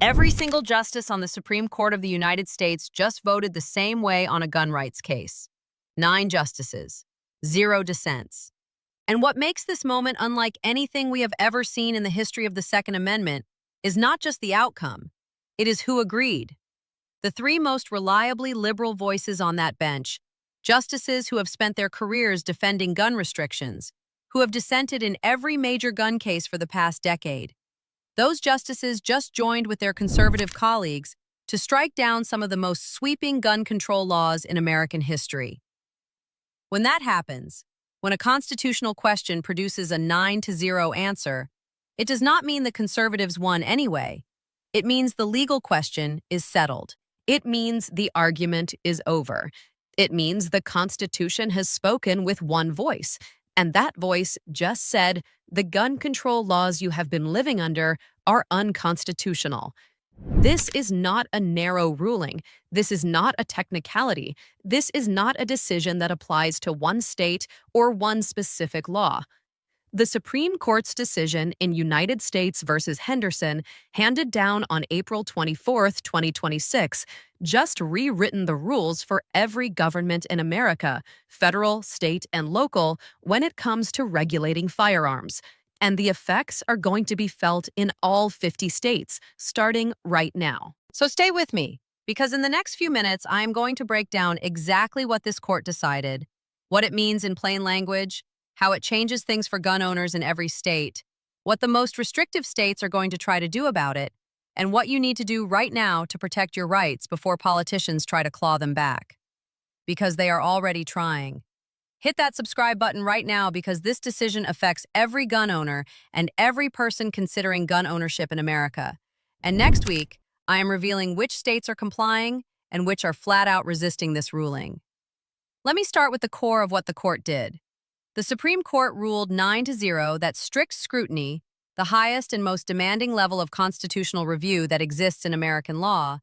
Every single justice on the Supreme Court of the United States just voted the same way on a gun rights case. 9 justices, 0 dissents. And what makes this moment unlike anything we have ever seen in the history of the Second Amendment is not just the outcome, it is who agreed. The 3 most reliably liberal voices on that bench, justices who have spent their careers defending gun restrictions, who have dissented in every major gun case for the past decade. Those justices just joined with their conservative colleagues to strike down some of the most sweeping gun control laws in American history. When that happens, when a constitutional question produces a 9-0 answer, it does not mean the conservatives won anyway. It means the legal question is settled. It means the argument is over. It means the Constitution has spoken with one voice, and that voice just said, the gun control laws you have been living under are unconstitutional. This is not a narrow ruling. This is not a technicality. This is not a decision that applies to one state or one specific law. The Supreme Court's decision in United States versus Henderson, handed down on April 24, 2026, just rewritten the rules for every government in America, federal, state, and local, when it comes to regulating firearms. And the effects are going to be felt in all 50 states, starting right now. So stay with me, because in the next few minutes, I am going to break down exactly what this court decided, what it means in plain language, how it changes things for gun owners in every state, what the most restrictive states are going to try to do about it, and what you need to do right now to protect your rights before politicians try to claw them back. Because they are already trying. Hit that subscribe button right now because this decision affects every gun owner and every person considering gun ownership in America. And next week, I am revealing which states are complying and which are flat out resisting this ruling. Let me start with the core of what the court did. The Supreme Court ruled 9-0 that strict scrutiny, the highest and most demanding level of constitutional review that exists in American law,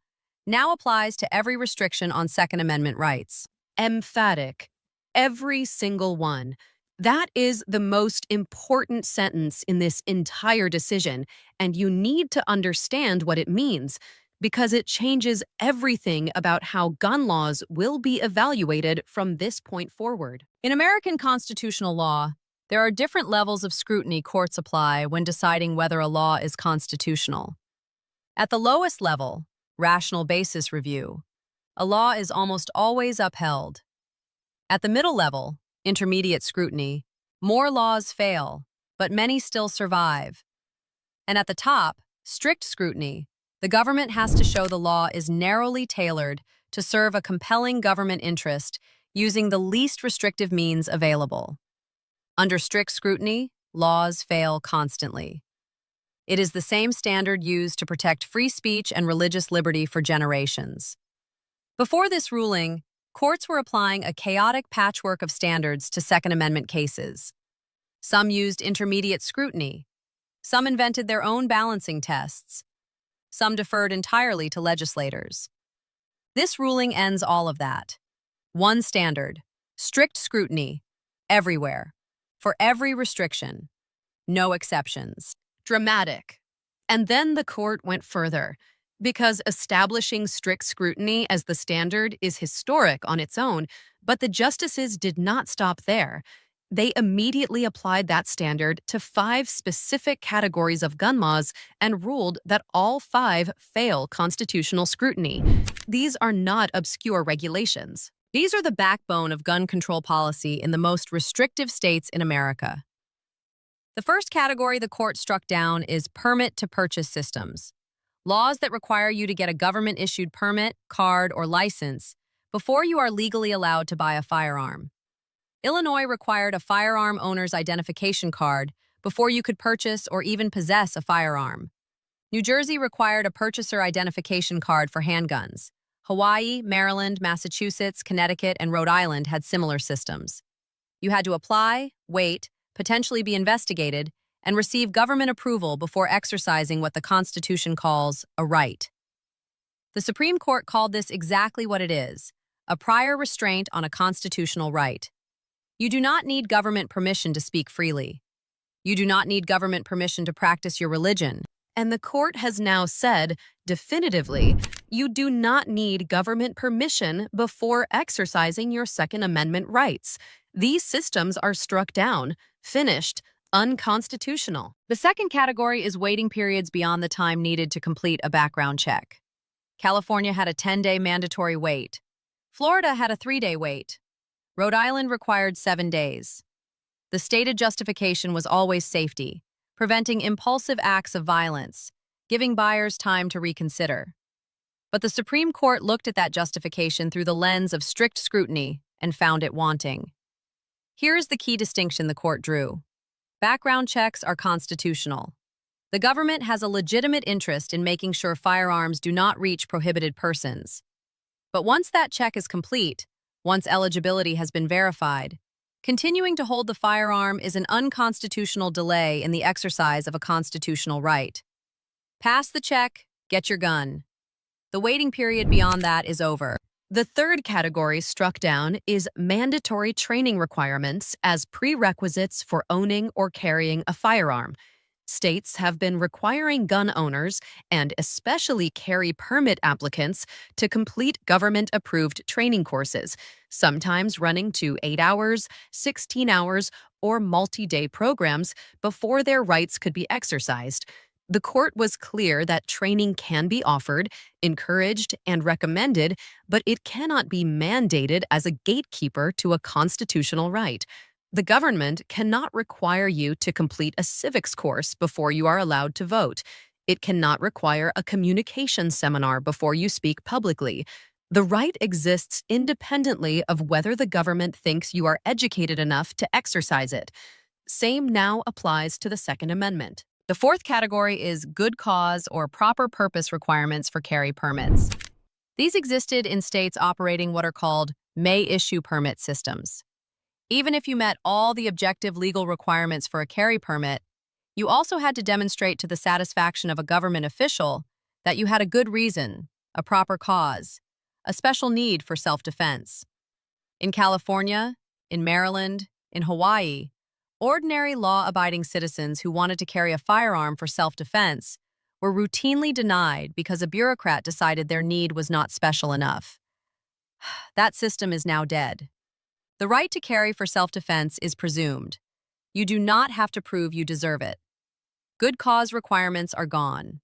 now applies to every restriction on Second Amendment rights. Emphatic. Every single one. That is the most important sentence in this entire decision, and you need to understand what it means, because it changes everything about how gun laws will be evaluated from this point forward. In American constitutional law, there are different levels of scrutiny courts apply when deciding whether a law is constitutional. At the lowest level, rational basis review, a law is almost always upheld. At the middle level, intermediate scrutiny, more laws fail, but many still survive. And at the top, strict scrutiny, the government has to show the law is narrowly tailored to serve a compelling government interest using the least restrictive means available. Under strict scrutiny, laws fail constantly. It is the same standard used to protect free speech and religious liberty for generations. Before this ruling, courts were applying a chaotic patchwork of standards to Second Amendment cases. Some used intermediate scrutiny. Some invented their own balancing tests. Some deferred entirely to legislators. This ruling ends all of that. One standard, strict scrutiny, everywhere, for every restriction, no exceptions. Dramatic. And then the court went further, because establishing strict scrutiny as the standard is historic on its own, but the justices did not stop there. They immediately applied that standard to 5 specific categories of gun laws and ruled that all 5 fail constitutional scrutiny. These are not obscure regulations. These are the backbone of gun control policy in the most restrictive states in America. The first category the court struck down is permit-to-purchase systems. Laws that require you to get a government-issued permit, card, or license before you are legally allowed to buy a firearm. Illinois required a firearm owner's identification card before you could purchase or even possess a firearm. New Jersey required a purchaser identification card for handguns. Hawaii, Maryland, Massachusetts, Connecticut, and Rhode Island had similar systems. You had to apply, wait, potentially be investigated, and receive government approval before exercising what the Constitution calls a right. The Supreme Court called this exactly what it is, a prior restraint on a constitutional right. You do not need government permission to speak freely. You do not need government permission to practice your religion. And the court has now said, definitively, you do not need government permission before exercising your Second Amendment rights. These systems are struck down, finished, unconstitutional. The second category is waiting periods beyond the time needed to complete a background check. California had a 10-day mandatory wait. Florida had a 3-day wait. Rhode Island required 7 days. The stated justification was always safety, preventing impulsive acts of violence, giving buyers time to reconsider. But the Supreme Court looked at that justification through the lens of strict scrutiny and found it wanting. Here is the key distinction the court drew. Background checks are constitutional. The government has a legitimate interest in making sure firearms do not reach prohibited persons. But once that check is complete, once eligibility has been verified, continuing to hold the firearm is an unconstitutional delay in the exercise of a constitutional right. Pass the check, get your gun. The waiting period beyond that is over. The third category struck down is mandatory training requirements as prerequisites for owning or carrying a firearm. States have been requiring gun owners, and especially carry permit applicants, to complete government-approved training courses, sometimes running to 8 hours, 16 hours, or multi-day programs before their rights could be exercised. The court was clear that training can be offered, encouraged, and recommended, but it cannot be mandated as a gatekeeper to a constitutional right. The government cannot require you to complete a civics course before you are allowed to vote. It cannot require a communication seminar before you speak publicly. The right exists independently of whether the government thinks you are educated enough to exercise it. Same now applies to the Second Amendment. The fourth category is good cause or proper purpose requirements for carry permits. These existed in states operating what are called may-issue permit systems. Even if you met all the objective legal requirements for a carry permit, you also had to demonstrate to the satisfaction of a government official that you had a good reason, a proper cause, a special need for self-defense. In California, in Maryland, in Hawaii, ordinary law-abiding citizens who wanted to carry a firearm for self-defense were routinely denied because a bureaucrat decided their need was not special enough. That system is now dead. The right to carry for self-defense is presumed. You do not have to prove you deserve it. Good cause requirements are gone.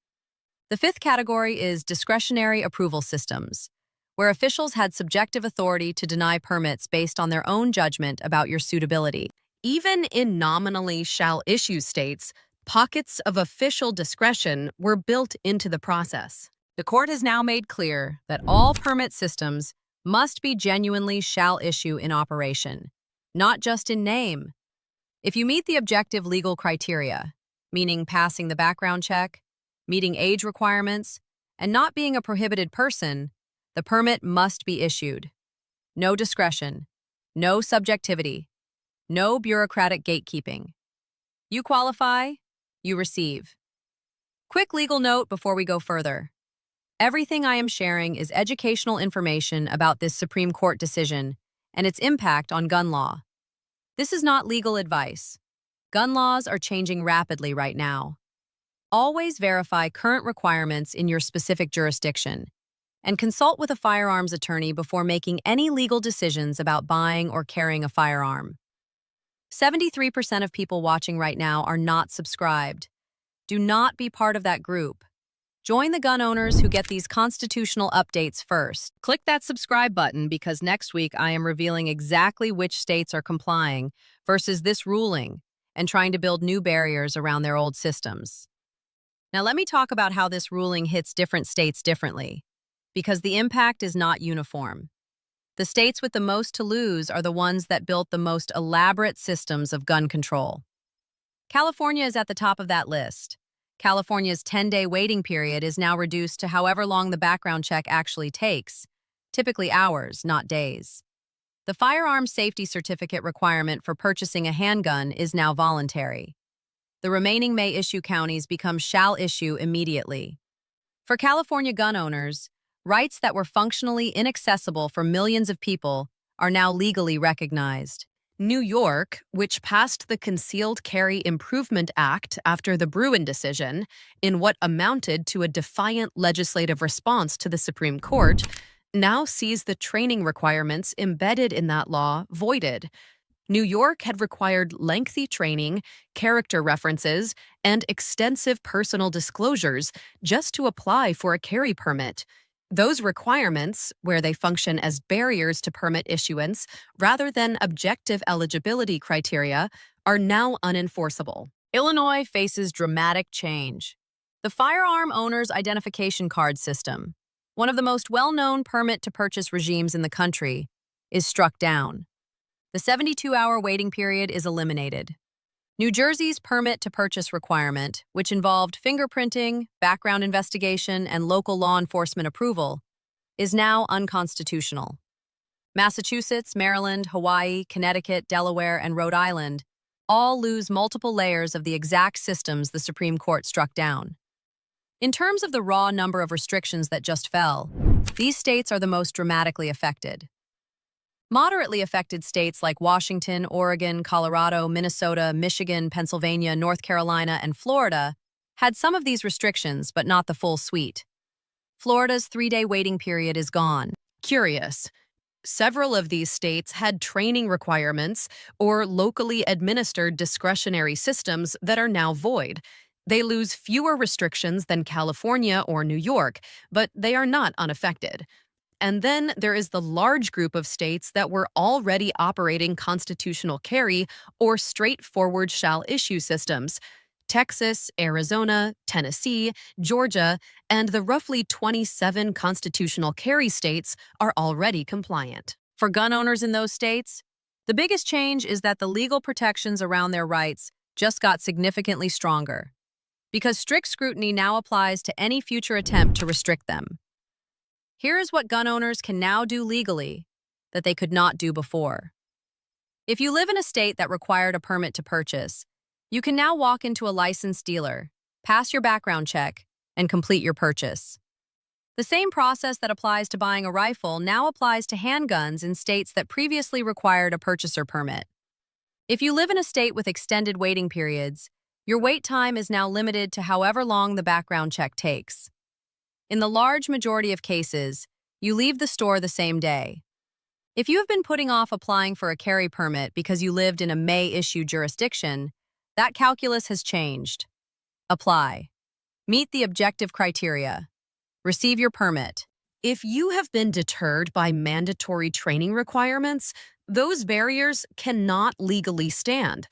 The fifth category is discretionary approval systems, where officials had subjective authority to deny permits based on their own judgment about your suitability. Even in nominally shall-issue states, pockets of official discretion were built into the process. The court has now made clear that all permit systems must be genuinely shall-issue in operation, not just in name. If you meet the objective legal criteria, meaning passing the background check, meeting age requirements, and not being a prohibited person, the permit must be issued. No discretion, no subjectivity, no bureaucratic gatekeeping. You qualify, you receive. Quick legal note before we go further. Everything I am sharing is educational information about this Supreme Court decision and its impact on gun law. This is not legal advice. Gun laws are changing rapidly right now. Always verify current requirements in your specific jurisdiction and consult with a firearms attorney before making any legal decisions about buying or carrying a firearm. 73% of people watching right now are not subscribed. Do not be part of that group. Join the gun owners who get these constitutional updates first. Click that subscribe button because next week I am revealing exactly which states are complying versus this ruling and trying to build new barriers around their old systems. Now let me talk about how this ruling hits different states differently, because the impact is not uniform. The states with the most to lose are the ones that built the most elaborate systems of gun control. California is at the top of that list. California's 10-day waiting period is now reduced to however long the background check actually takes, typically hours, not days. The firearm safety certificate requirement for purchasing a handgun is now voluntary. The remaining may-issue counties become shall-issue immediately. For California gun owners, rights that were functionally inaccessible for millions of people are now legally recognized. New York, which passed the Concealed Carry Improvement Act after the Bruin decision, in what amounted to a defiant legislative response to the Supreme Court, now sees the training requirements embedded in that law voided. New York had required lengthy training, character references, and extensive personal disclosures just to apply for a carry permit. Those requirements, where they function as barriers to permit issuance rather than objective eligibility criteria, are now unenforceable. Illinois faces dramatic change. The Firearm Owners Identification Card System, one of the most well-known permit-to-purchase regimes in the country, is struck down. The 72-hour waiting period is eliminated. New Jersey's permit-to-purchase requirement, which involved fingerprinting, background investigation, and local law enforcement approval, is now unconstitutional. Massachusetts, Maryland, Hawaii, Connecticut, Delaware, and Rhode Island all lose multiple layers of the exact systems the Supreme Court struck down. In terms of the raw number of restrictions that just fell, these states are the most dramatically affected. Moderately affected states like Washington, Oregon, Colorado, Minnesota, Michigan, Pennsylvania, North Carolina, and Florida had some of these restrictions, but not the full suite. Florida's 3-day waiting period is gone. Curious. Several of these states had training requirements or locally administered discretionary systems that are now void. They lose fewer restrictions than California or New York, but they are not unaffected. And then there is the large group of states that were already operating constitutional carry or straightforward shall issue systems. Texas, Arizona, Tennessee, Georgia, and the roughly 27 constitutional carry states are already compliant. For gun owners in those states, the biggest change is that the legal protections around their rights just got significantly stronger, because strict scrutiny now applies to any future attempt to restrict them. Here is what gun owners can now do legally that they could not do before. If you live in a state that required a permit to purchase, you can now walk into a licensed dealer, pass your background check, and complete your purchase. The same process that applies to buying a rifle now applies to handguns in states that previously required a purchaser permit. If you live in a state with extended waiting periods, your wait time is now limited to however long the background check takes. In the large majority of cases, you leave the store the same day. If you have been putting off applying for a carry permit because you lived in a may-issue jurisdiction, that calculus has changed. Apply. Meet the objective criteria. Receive your permit. If you have been deterred by mandatory training requirements, those barriers cannot legally stand.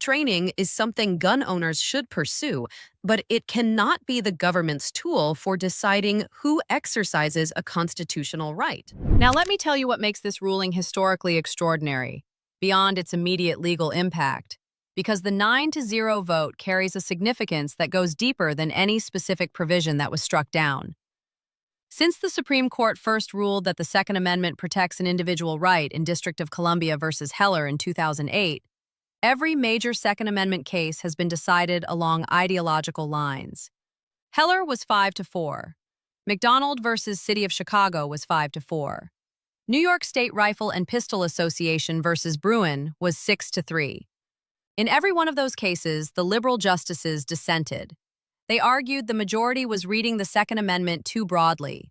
Training is something gun owners should pursue, but it cannot be the government's tool for deciding who exercises a constitutional right. Now let me tell you what makes this ruling historically extraordinary, beyond its immediate legal impact, because the 9-0 vote carries a significance that goes deeper than any specific provision that was struck down. Since the Supreme Court first ruled that the Second Amendment protects an individual right in District of Columbia versus Heller in 2008, every major Second Amendment case has been decided along ideological lines. Heller was 5-4. McDonald versus City of Chicago was 5-4. New York State Rifle and Pistol Association versus Bruin was 6-3. In every one of those cases, the liberal justices dissented. They argued the majority was reading the Second Amendment too broadly.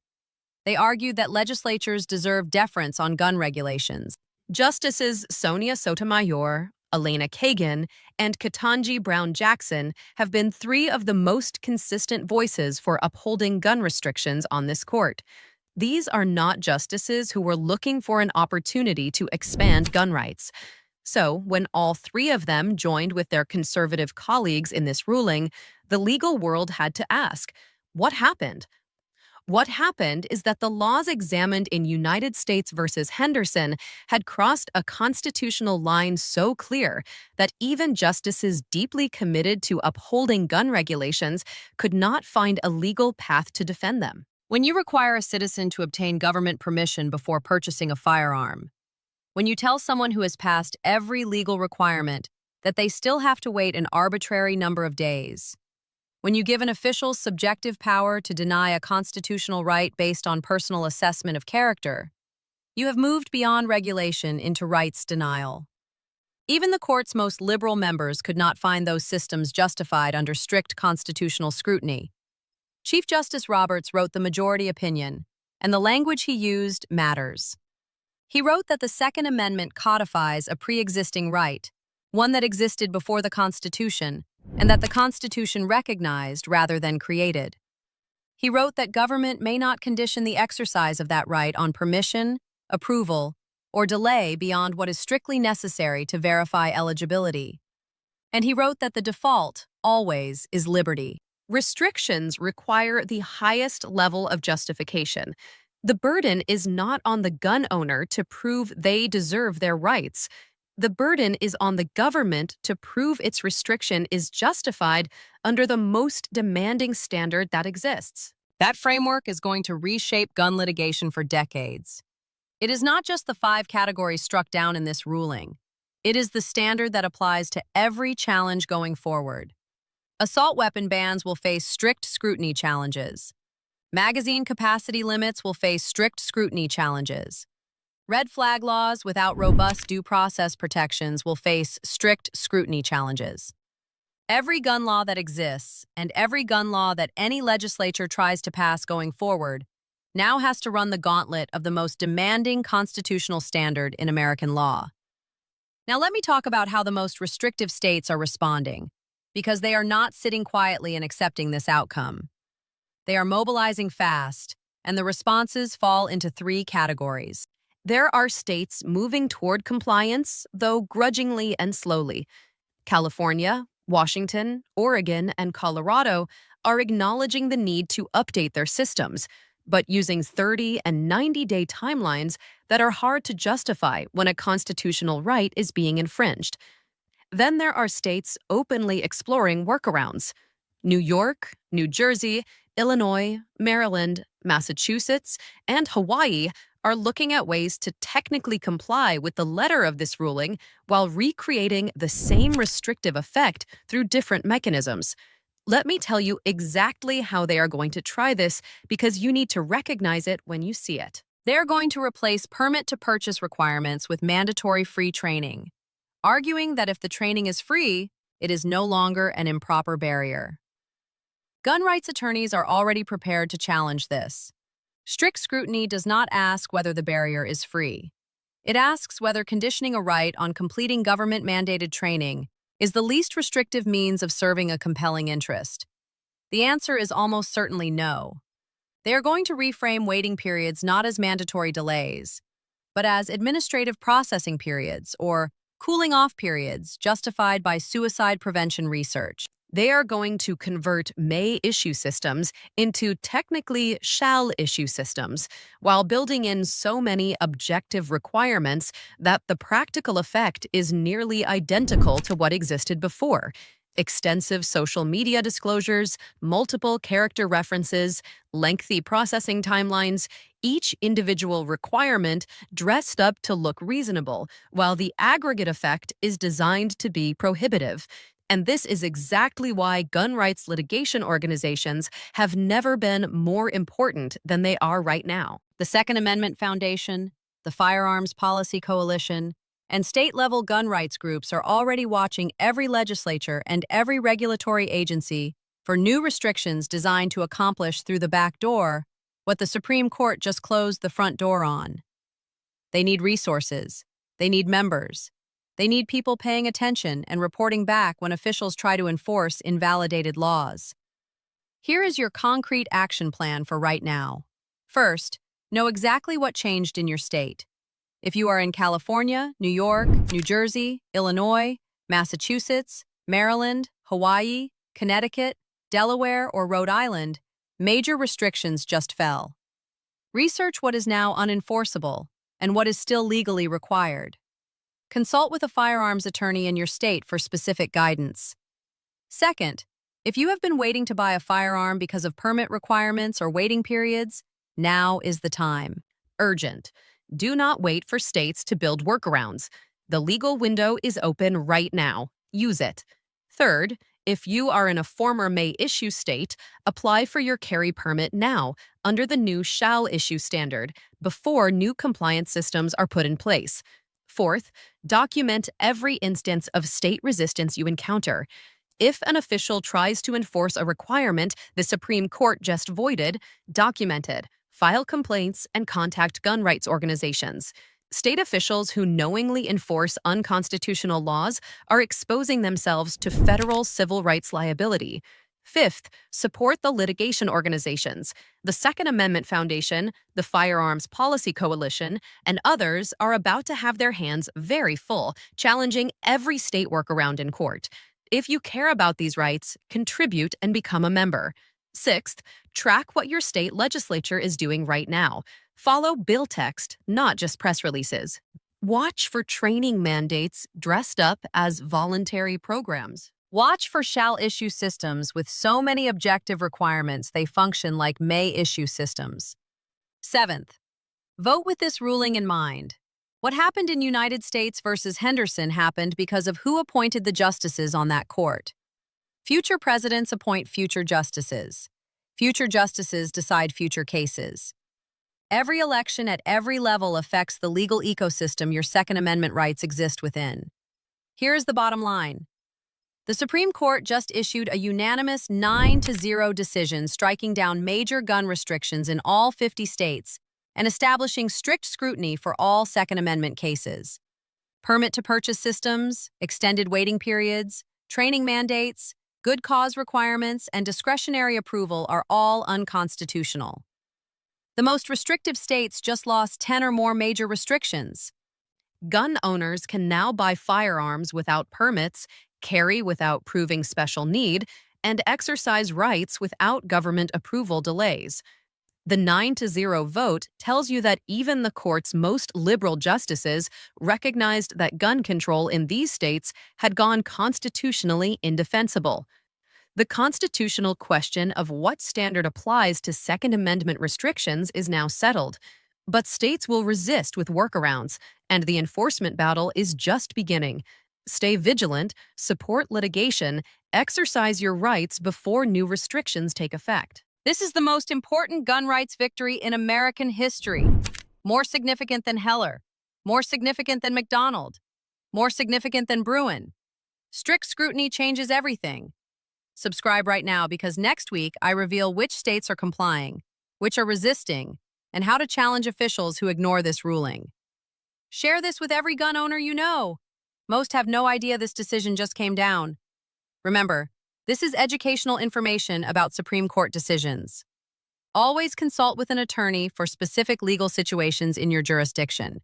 They argued that legislatures deserve deference on gun regulations. Justices Sonia Sotomayor, Elena Kagan, and Ketanji Brown Jackson have been three of the most consistent voices for upholding gun restrictions on this court. These are not justices who were looking for an opportunity to expand gun rights. So, when all three of them joined with their conservative colleagues in this ruling, the legal world had to ask, what happened? What happened is that the laws examined in United States versus Henderson had crossed a constitutional line so clear that even justices deeply committed to upholding gun regulations could not find a legal path to defend them. When you require a citizen to obtain government permission before purchasing a firearm, when you tell someone who has passed every legal requirement that they still have to wait an arbitrary number of days, when you give an official subjective power to deny a constitutional right based on personal assessment of character, you have moved beyond regulation into rights denial. Even the court's most liberal members could not find those systems justified under strict constitutional scrutiny. Chief Justice Roberts wrote the majority opinion, and the language he used matters. He wrote that the Second Amendment codifies a pre-existing right, one that existed before the Constitution, and that the Constitution recognized rather than created. He wrote that government may not condition the exercise of that right on permission, approval, or delay beyond what is strictly necessary to verify eligibility. And he wrote that the default, always, is liberty. Restrictions require the highest level of justification. The burden is not on the gun owner to prove they deserve their rights. The burden is on the government to prove its restriction is justified under the most demanding standard that exists. That framework is going to reshape gun litigation for decades. It is not just the 5 categories struck down in this ruling. It is the standard that applies to every challenge going forward. Assault weapon bans will face strict scrutiny challenges. Magazine capacity limits will face strict scrutiny challenges. Red flag laws without robust due process protections will face strict scrutiny challenges. Every gun law that exists, and every gun law that any legislature tries to pass going forward, now has to run the gauntlet of the most demanding constitutional standard in American law. Now let me talk about how the most restrictive states are responding, because they are not sitting quietly and accepting this outcome. They are mobilizing fast, and the responses fall into 3 categories. There are states moving toward compliance, though grudgingly and slowly. California, Washington, Oregon, and Colorado are acknowledging the need to update their systems, but using 30- and 90-day timelines that are hard to justify when a constitutional right is being infringed. Then there are states openly exploring workarounds. New York, New Jersey, Illinois, Maryland, Massachusetts, and Hawaii are looking at ways to technically comply with the letter of this ruling while recreating the same restrictive effect through different mechanisms. Let me tell you exactly how they are going to try this, because you need to recognize it when you see it. They're going to replace permit-to-purchase requirements with mandatory free training, arguing that if the training is free, it is no longer an improper barrier. Gun rights attorneys are already prepared to challenge this. Strict scrutiny does not ask whether the barrier is free. It asks whether conditioning a right on completing government-mandated training is the least restrictive means of serving a compelling interest. The answer is almost certainly no. They are going to reframe waiting periods not as mandatory delays, but as administrative processing periods or cooling-off periods justified by suicide prevention research. They are going to convert may-issue systems into technically shall-issue systems, while building in so many objective requirements that the practical effect is nearly identical to what existed before. Extensive social media disclosures, multiple character references, lengthy processing timelines, each individual requirement dressed up to look reasonable, while the aggregate effect is designed to be prohibitive. And this is exactly why gun rights litigation organizations have never been more important than they are right now. The Second Amendment Foundation, the Firearms Policy Coalition, and state-level gun rights groups are already watching every legislature and every regulatory agency for new restrictions designed to accomplish through the back door what the Supreme Court just closed the front door on. They need resources. They need members. They need people paying attention and reporting back when officials try to enforce invalidated laws. Here is your concrete action plan for right now. First, know exactly what changed in your state. If you are in California, New York, New Jersey, Illinois, Massachusetts, Maryland, Hawaii, Connecticut, Delaware, or Rhode Island, major restrictions just fell. Research what is now unenforceable and what is still legally required. Consult with a firearms attorney in your state for specific guidance. Second, if you have been waiting to buy a firearm because of permit requirements or waiting periods, now is the time. Urgent. Do not wait for states to build workarounds. The legal window is open right now. Use it. Third, if you are in a former may issue state, apply for your carry permit now under the new shall issue standard before new compliance systems are put in place. Fourth, document every instance of state resistance you encounter. If an official tries to enforce a requirement the Supreme Court just voided, document it, file complaints, and contact gun rights organizations. State officials who knowingly enforce unconstitutional laws are exposing themselves to federal civil rights liability. Fifth, support the litigation organizations. The Second Amendment Foundation, the Firearms Policy Coalition, and others are about to have their hands very full, challenging every state workaround in court. If you care about these rights, contribute and become a member. Sixth, track what your state legislature is doing right now. Follow bill text, not just press releases. Watch for training mandates dressed up as voluntary programs. Watch for shall-issue systems with so many objective requirements they function like may-issue systems. Seventh, vote with this ruling in mind. What happened in United States versus Henderson happened because of who appointed the justices on that court. Future presidents appoint future justices. Future justices decide future cases. Every election at every level affects the legal ecosystem your Second Amendment rights exist within. Here's the bottom line. The Supreme Court just issued a unanimous 9-0 decision striking down major gun restrictions in all 50 states and establishing strict scrutiny for all Second Amendment cases. Permit-to-purchase systems, extended waiting periods, training mandates, good cause requirements, and discretionary approval are all unconstitutional. The most restrictive states just lost 10 or more major restrictions. Gun owners can now buy firearms without permits, carry without proving special need, and exercise rights without government approval delays. The 9-0 vote tells you that even the court's most liberal justices recognized that gun control in these states had gone constitutionally indefensible. The constitutional question of what standard applies to Second Amendment restrictions is now settled, but states will resist with workarounds, and the enforcement battle is just beginning. Stay vigilant, support litigation, exercise your rights before new restrictions take effect. This is the most important gun rights victory in American history. More significant than Heller. More significant than McDonald. More significant than Bruin. Strict scrutiny changes everything. Subscribe right now because next week I reveal which states are complying, which are resisting, and how to challenge officials who ignore this ruling. Share this with every gun owner you know. Most have no idea this decision just came down. Remember, this is educational information about Supreme Court decisions. Always consult with an attorney for specific legal situations in your jurisdiction.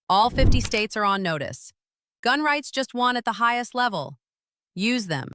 All 50 states are on notice. Gun rights just won at the highest level. Use them.